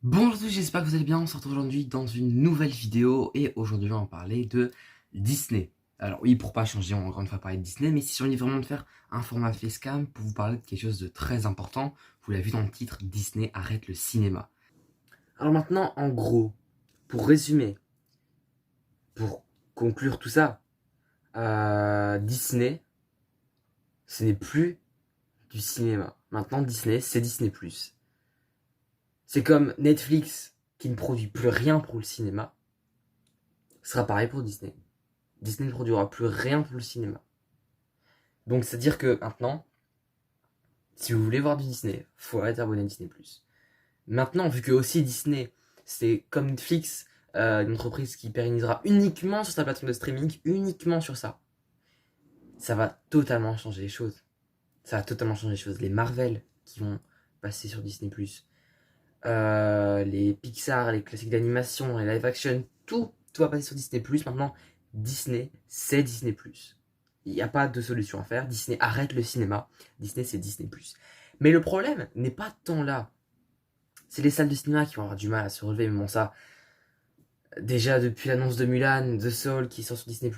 Bonjour à tous, j'espère que vous allez bien. On se retrouve aujourd'hui dans une nouvelle vidéo et aujourd'hui on va parler de Disney. Alors oui, pour pas changer, on va encore une fois parler de Disney, mais si j'ai envie vraiment de faire un format facecam pour vous parler de quelque chose de très important, vous l'avez vu dans le titre, Disney arrête le cinéma. Alors maintenant, en gros, pour résumer, pour conclure tout ça, Disney, ce n'est plus du cinéma. Maintenant, Disney, c'est Disney+. C'est comme Netflix qui ne produit plus rien pour le cinéma, ce sera pareil pour Disney. Disney ne produira plus rien pour le cinéma. Donc c'est-à-dire que maintenant, si vous voulez voir du Disney, il faudra être abonné à Disney+. Maintenant, vu que aussi Disney, c'est comme Netflix, une entreprise qui pérennisera uniquement sur sa plateforme de streaming, uniquement sur ça, ça va totalement changer les choses. Ça va totalement changer les choses. Les Marvel qui vont passer sur Disney+, les Pixar, les classiques d'animation, les live action, tout va passer sur Disney+. Maintenant, Disney, c'est Disney+. Il n'y a pas de solution à faire. Disney arrête le cinéma. Disney, c'est Disney+. Mais le problème n'est pas tant là. C'est les salles de cinéma qui vont avoir du mal à se relever. Mais bon, ça, déjà depuis l'annonce de Mulan, de Soul qui sort sur Disney+,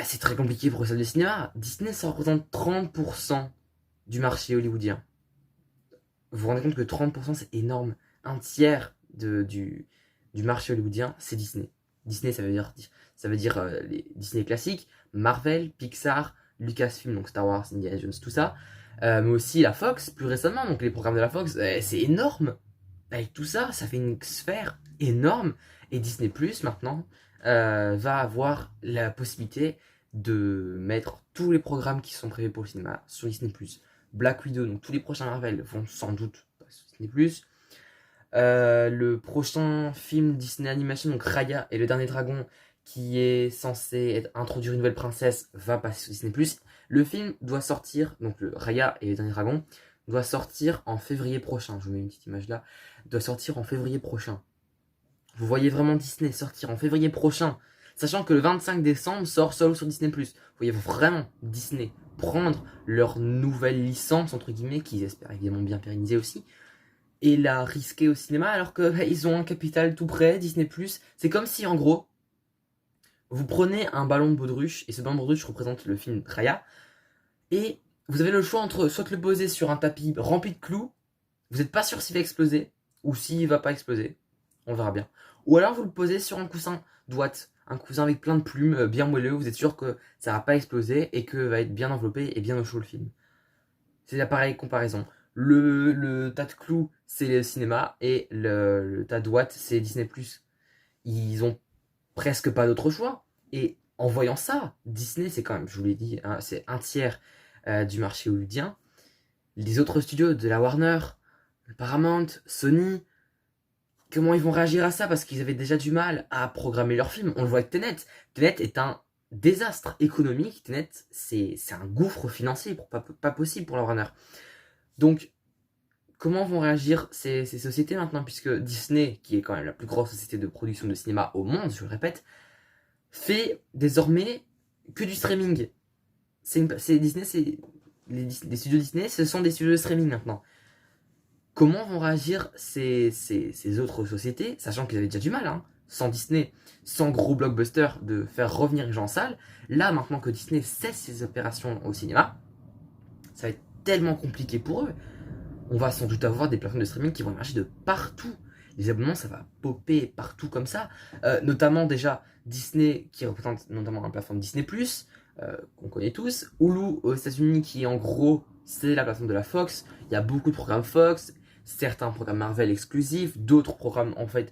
c'est très compliqué pour les salles de cinéma. Disney, ça représente 30% du marché hollywoodien. Vous vous rendez compte que 30% c'est énorme. Un tiers du marché hollywoodien, c'est Disney. Disney, ça veut dire les Disney classiques, Marvel, Pixar, Lucasfilm, donc Star Wars, Indiana Jones, tout ça. Mais aussi la Fox, plus récemment, donc les programmes de la Fox, c'est énorme. Avec tout ça, ça fait une sphère énorme. Et Disney Plus, maintenant, va avoir la possibilité de mettre tous les programmes qui sont prévus pour le cinéma sur Disney Plus. Black Widow, donc tous les prochains Marvel vont sans doute passer sur Disney Plus. Le prochain film Disney Animation, donc Raya et le Dernier Dragon, qui est censé introduire une nouvelle princesse, va passer sur Disney+. Le film doit sortir, donc le Raya et le Dernier Dragon, doit sortir en février prochain. Je vous mets une petite image là. Doit sortir en février prochain. Vous voyez vraiment Disney sortir en février prochain, sachant que le 25 décembre sort Soul sur Disney+. Vous voyez vraiment Disney prendre leur nouvelle licence, entre guillemets, qu'ils espèrent évidemment bien pérenniser aussi, et la risquer au cinéma alors qu'ils ont un capital tout près, Disney+. C'est comme si, en gros, vous prenez un ballon de baudruche, et ce ballon de baudruche représente le film Raya, et vous avez le choix entre soit le poser sur un tapis rempli de clous, vous n'êtes pas sûr s'il va exploser, ou s'il va pas exploser, on verra bien. Ou alors vous le posez sur un coussin d'ouate, un coussin avec plein de plumes, bien moelleux, vous êtes sûr que ça va pas exploser, et que va être bien enveloppé et bien au chaud le film. C'est la pareille comparaison. Le tas de clous, c'est le cinéma, et le tas de watts, c'est Disney+. Ils ont presque pas d'autre choix. Et en voyant ça, Disney, c'est quand même, je vous l'ai dit, hein, c'est un tiers du marché hollywoodien. Les autres studios de la Warner, Paramount, Sony, comment ils vont réagir à ça? Parce qu'ils avaient déjà du mal à programmer leurs films. On le voit avec Tenet. Tenet est un désastre économique. Tenet, c'est un gouffre financier, pas possible pour la Warner. Donc, comment vont réagir ces sociétés maintenant, puisque Disney, qui est quand même la plus grosse société de production de cinéma au monde, je le répète, fait désormais que du streaming. Disney, les studios Disney, ce sont des studios de streaming maintenant. Comment vont réagir ces autres sociétés, sachant qu'ils avaient déjà du mal, hein, sans Disney, sans gros blockbuster, de faire revenir les gens en salle. Là, maintenant que Disney cesse ses opérations au cinéma, ça va être tellement compliqué pour eux. On va sans doute avoir des plateformes de streaming qui vont émerger de partout. Les abonnements, ça va popper partout comme ça. Notamment déjà Disney, qui représente notamment la plateforme Disney+, qu'on connaît tous. Hulu aux États-Unis, qui en gros, c'est la plateforme de la Fox. Il y a beaucoup de programmes Fox, certains programmes Marvel exclusifs, d'autres programmes en fait.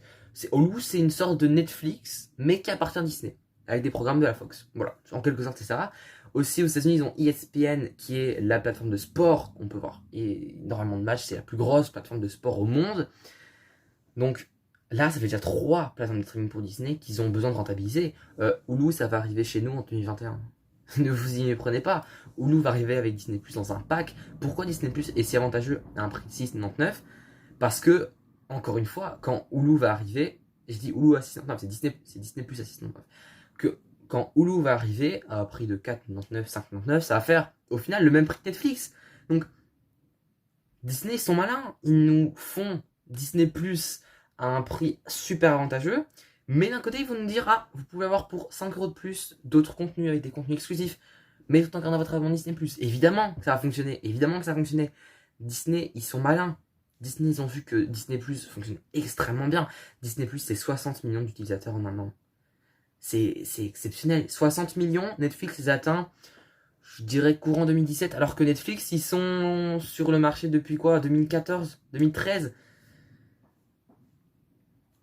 Hulu, c'est une sorte de Netflix, mais qui appartient à Disney, avec des programmes de la Fox. Voilà, en quelque sorte, c'est ça. Aussi aux États-Unis, ils ont ESPN qui est la plateforme de sport qu'on peut voir. Et énormément de matchs, c'est la plus grosse plateforme de sport au monde. Donc là, ça fait déjà 3 plateformes de streaming pour Disney qu'ils ont besoin de rentabiliser. Hulu, ça va arriver chez nous en 2021. Ne vous y méprenez pas. Hulu va arriver avec Disney Plus dans un pack. Pourquoi Disney Plus est si avantageux à un prix de 6,99 ? Parce que, encore une fois, quand Hulu va arriver, je dis Hulu à 6,99, c'est Disney Plus à 6,99. Que quand Hulu va arriver à un prix de 4,99, 5,99, ça va faire au final le même prix que Netflix. Donc Disney, ils sont malins, ils nous font Disney Plus à un prix super avantageux. Mais d'un côté, ils vont nous dire, ah, vous pouvez avoir pour 5 euros de plus d'autres contenus avec des contenus exclusifs, mais tout en gardant votre abonnement Disney+. Évidemment que ça va fonctionner, évidemment que ça va fonctionner. Disney, ils sont malins. Disney, ils ont vu que Disney+, fonctionne extrêmement bien. Disney+, c'est 60 millions d'utilisateurs en un an. C'est exceptionnel. 60 millions, Netflix les a atteints, je dirais courant 2017, alors que Netflix, ils sont sur le marché depuis quoi 2014, 2013.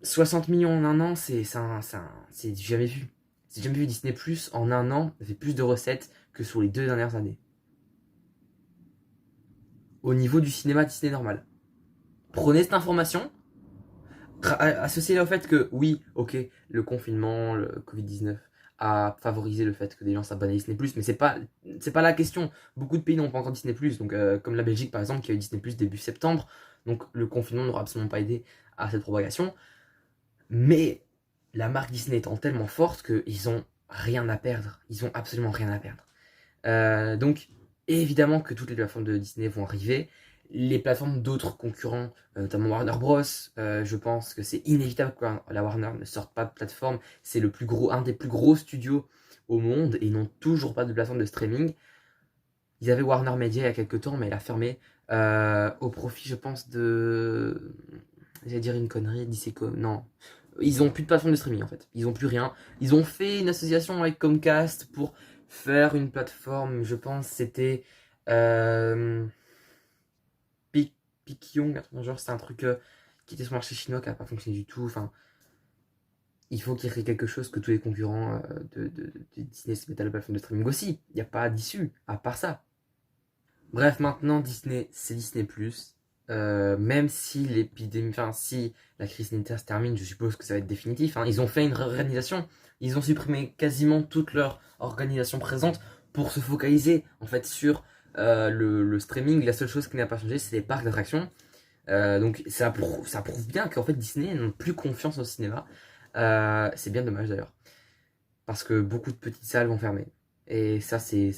60 millions en un an, c'est jamais vu. C'est jamais vu. Disney Plus en un an fait plus de recettes que sur les 2 dernières années. Au niveau du cinéma Disney normal. Prenez cette information, associez-la au fait que oui, ok, le confinement, le Covid-19 a favorisé le fait que des gens s'abonnent à Disney+, mais c'est pas la question. Beaucoup de pays n'ont pas encore Disney+, donc comme la Belgique par exemple qui a eu Disney+, début septembre, donc le confinement n'aura absolument pas aidé à cette propagation. Mais la marque Disney étant tellement forte qu'ils ont rien à perdre. Ils ont absolument rien à perdre. Donc, évidemment que toutes les plateformes de Disney vont arriver. Les plateformes d'autres concurrents, notamment Warner Bros, je pense que c'est inévitable que la Warner ne sorte pas de plateforme. C'est un des plus gros studios au monde et ils n'ont toujours pas de plateforme de streaming. Ils avaient Warner Media il y a quelques temps, mais elle a fermé au profit, je pense, de. J'allais dire une connerie, Dissecom. Non. Ils ont plus de plateforme de streaming en fait. Ils ont plus rien. Ils ont fait une association avec Comcast pour faire une plateforme, je pense, c'était. Euh, Pikyong, un truc dans le genre, c'était un truc qui était sur le marché chinois qui n'a pas fonctionné du tout. Enfin, il faut qu'il y ait quelque chose que tous les concurrents de Disney se mettent à la plateforme de streaming aussi. Il n'y a pas d'issue, à part ça. Bref, maintenant Disney, c'est Disney+. Même si l'épidémie, enfin si la crise sanitaire se termine, je suppose que ça va être définitif. Hein. Ils ont fait une réorganisation. Ils ont supprimé quasiment toute leur organisation présente pour se focaliser en fait sur le streaming. La seule chose qui n'a pas changé, c'est les parcs d'attractions. Donc ça prouve bien qu'en fait Disney n'a plus confiance au cinéma. C'est bien dommage d'ailleurs. Parce que beaucoup de petites salles vont fermer. Et ça c'est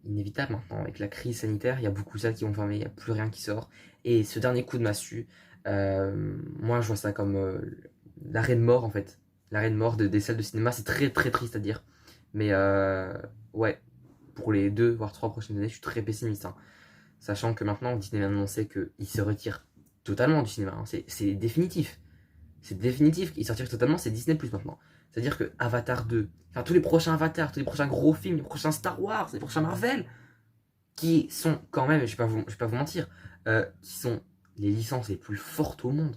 inévitable maintenant. Avec la crise sanitaire, il y a beaucoup de salles qui vont fermer, il n'y a plus rien qui sort. Et ce dernier coup de massue, moi je vois ça comme l'arrêt de mort en fait. L'arrêt de mort des salles de cinéma, c'est très très triste à dire. Mais ouais, pour les 2 voire 3 prochaines années, je suis très pessimiste. Hein. Sachant que maintenant, Disney vient d'annoncer qu'il se retire totalement du cinéma. Hein. C'est définitif. C'est définitif. Il sortira totalement, c'est Disney Plus maintenant. C'est-à-dire que Avatar 2, enfin tous les prochains Avatars, tous les prochains gros films, les prochains Star Wars, les prochains Marvel, qui sont quand même, je vais pas vous mentir, qui sont les licences les plus fortes au monde.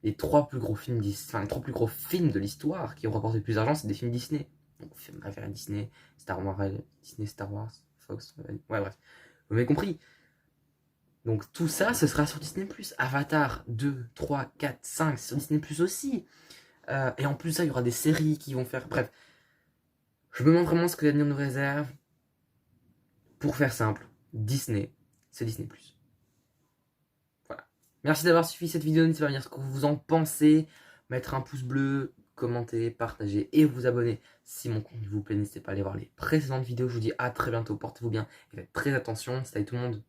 Les 3 plus gros films, les 3 plus gros films de l'histoire qui ont rapporté le plus d'argent, c'est des films Disney. Donc film Marvel, Disney, Star Wars, Disney, Star Wars, Fox, ouais bref. Vous m'avez compris. Donc tout ça, ce sera sur Disney+. Avatar 2, 3, 4, 5, sur Disney+, aussi. Et en plus de ça, il y aura des séries qui vont faire... Bref, je me demande vraiment ce que l'avenir nous réserve. Pour faire simple, Disney, c'est Disney+. Voilà. Merci d'avoir suivi cette vidéo. N'hésitez pas à me dire ce que vous en pensez. Mettre un pouce bleu, commenter, partager et vous abonner si mon contenu vous plaît. N'hésitez pas à aller voir les précédentes vidéos. Je vous dis à très bientôt. Portez-vous bien et faites très attention. Salut tout le monde.